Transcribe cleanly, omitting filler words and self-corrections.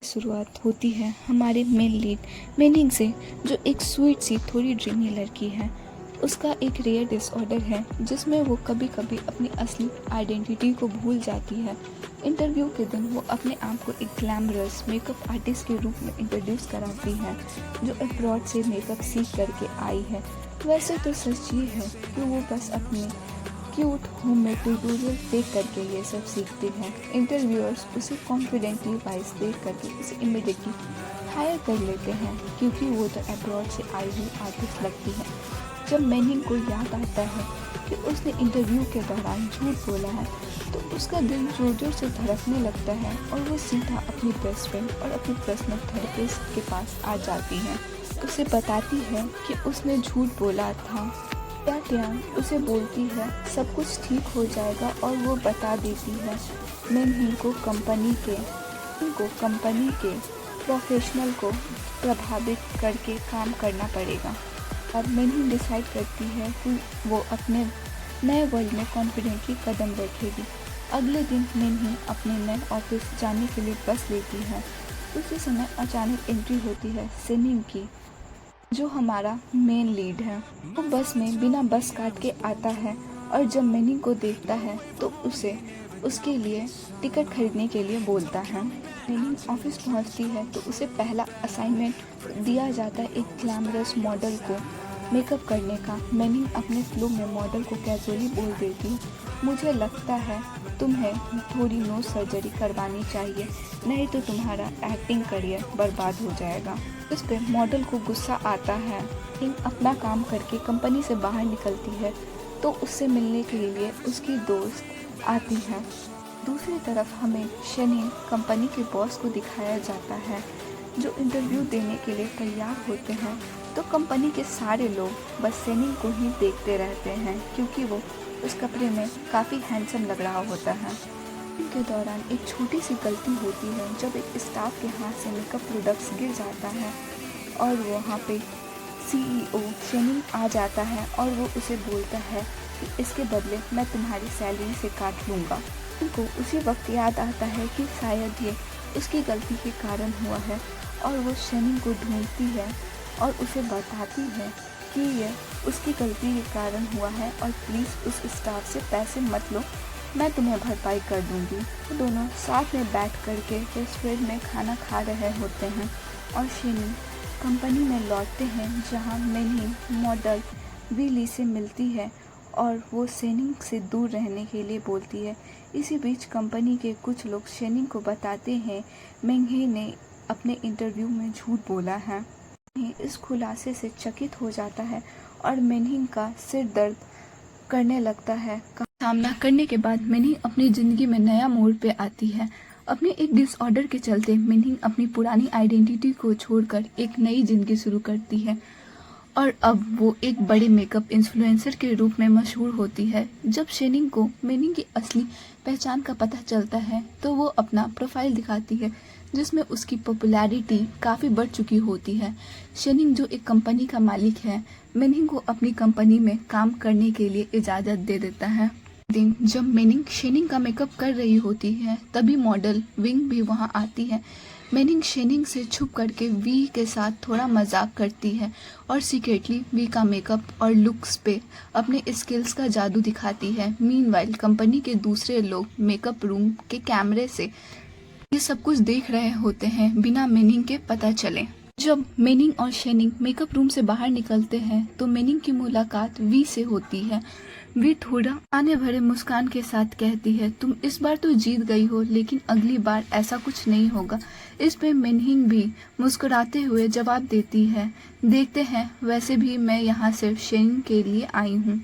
शुरुआत होती है हमारे मेन लीड मेनिंग से, जो एक स्वीट सी थोड़ी ड्रीमी लड़की है। उसका एक रेयर डिसऑर्डर है जिसमें वो कभी कभी अपनी असली आइडेंटिटी को भूल जाती है। इंटरव्यू के दिन वो अपने आप को एक ग्लैमरस मेकअप आर्टिस्ट के रूप में इंट्रोड्यूस कराती है, जो अब्रॉड से मेकअप सीख करके आई है। वैसे तो सच ये है कि वो बस अपने क्यूट होममेड ट्यूटोरियल देख करके ये सब सीखती है। इंटरव्यूअर्स उसे कॉन्फिडेंटली वाइज देख करके उसे इमीडिएटली हायर कर लेते हैं, क्योंकि वो तो अब्रॉड से आई हुई आर्टिस्ट लगती है। जब मेनिंग को याद आता है कि उसने इंटरव्यू के दौरान झूठ बोला है, तो उसका दिल जोर जोर से धड़कने लगता है और वो सीधा अपनी बेस्ट फ्रेंड और अपनी पर्सनल थेरेपिस्ट के पास आ जाती है। उसे बताती है कि उसने झूठ बोला था। त्यान उसे बोलती है सब कुछ ठीक हो जाएगा, और वो बता देती है मेनहिंग को कंपनी के प्रोफेशनल को प्रभावित करके काम करना पड़ेगा। अब मेनहिंग डिसाइड करती है कि वो अपने नए वर्ल्ड में कॉन्फिडेंटली कदम रखेगी। अगले दिन मेनहिंग अपने नए ऑफिस जाने के लिए बस लेती है। उसी समय अचानक एंट्री होती है सेनिंग की, जो हमारा मेन लीड है। वो बस में बिना बस काट के आता है, और जब मेनिंग को देखता है तो उसे उसके लिए टिकट खरीदने के लिए बोलता है। मेनिंग ऑफिस पहुंचती है तो उसे पहला असाइनमेंट दिया जाता है एक ग्लैमरस मॉडल को मेकअप करने का। मेनिंग अपने फ्लो में मॉडल को कैजुअली बोल देती है, मुझे लगता है तुम्हें थोड़ी नोज सर्जरी करवानी चाहिए, नहीं तो तुम्हारा एक्टिंग करियर बर्बाद हो जाएगा। इस पे मॉडल को गुस्सा आता है। अपना काम करके कंपनी से बाहर निकलती है तो उससे मिलने के लिए उसकी दोस्त आती है। दूसरी तरफ हमें शनि कंपनी के बॉस को दिखाया जाता है, जो इंटरव्यू देने के लिए तैयार होते हैं। तो कंपनी के सारे लोग बस सेनिंग को ही देखते रहते हैं, क्योंकि वो उस कपड़े में काफ़ी हैंडसम लग रहा होता है। के दौरान एक छोटी सी गलती होती है, जब एक स्टाफ के हाथ से मेकअप प्रोडक्ट्स गिर जाता है और वहाँ पे CEO शेनिंग आ जाता है और वो उसे बोलता है कि इसके बदले मैं तुम्हारी सैलरी से काट लूँगा। उनको उसी वक्त याद आता है कि शायद ये उसकी गलती के कारण हुआ है, और वो शेनिंग को ढूंढती है और उसे बताती है कि यह उसकी गलती के कारण हुआ है, और प्लीज़ उस स्टाफ से पैसे मत लो, मैं तुम्हें भरपाई कर दूंगी। वो दोनों साथ में बैठ करके रेस्टोरेंट में खाना खा रहे होते हैं, और शेनी कंपनी में लौटते हैं, जहां मेनहिंग मॉडल विली से मिलती है और वो शेनिंग से दूर रहने के लिए बोलती है। इसी बीच कंपनी के कुछ लोग शेनिंग को बताते हैं मेनहिंग ने अपने इंटरव्यू में झूठ बोला है। इस खुलासे से चकित हो जाता है और मेनहिंग का सिर दर्द करने लगता है। सामना करने के बाद मेनहिंग अपनी ज़िंदगी में नया मोड़ पे आती है। अपने एक डिसऑर्डर के चलते मेनहिंग अपनी पुरानी आइडेंटिटी को छोड़कर एक नई ज़िंदगी शुरू करती है, और अब वो एक बड़े मेकअप इन्फ्लुएंसर के रूप में मशहूर होती है। जब शेनिंग को मेनहिंग की असली पहचान का पता चलता है तो वो अपना प्रोफाइल दिखाती है, जिसमें उसकी पॉपुलैरिटी काफ़ी बढ़ चुकी होती है। शेनिंग, जो एक कंपनी का मालिक है, मेनहिंग को अपनी कंपनी में काम करने के लिए इजाज़त दे देता है। दिन जब मेनिंग शेनिंग का मेकअप कर रही होती है, तभी मॉडल विंग भी वहां आती है। मेनिंग शेनिंग से छुप करके वी के साथ थोड़ा मजाक करती है और सीक्रेटली वी का मेकअप और लुक्स पे अपने स्किल्स का जादू दिखाती है। मीनवाइल कंपनी के दूसरे लोग मेकअप रूम के कैमरे से ये सब कुछ देख रहे होते हैं, बिना मेनिंग के पता चले। जब मेनिंग और शेनिंग मेकअप रूम से बाहर निकलते हैं तो मेनिंग की मुलाकात वी से होती है। वी थोड़ा आने भरे मुस्कान के साथ कहती है, तुम इस बार तो जीत गई हो, लेकिन अगली बार ऐसा कुछ नहीं होगा। इस पे मेनहिंग भी मुस्कुराते हुए जवाब देती है, देखते हैं, वैसे भी मैं यहाँ सिर्फ शेनिंग के लिए आई हूँ।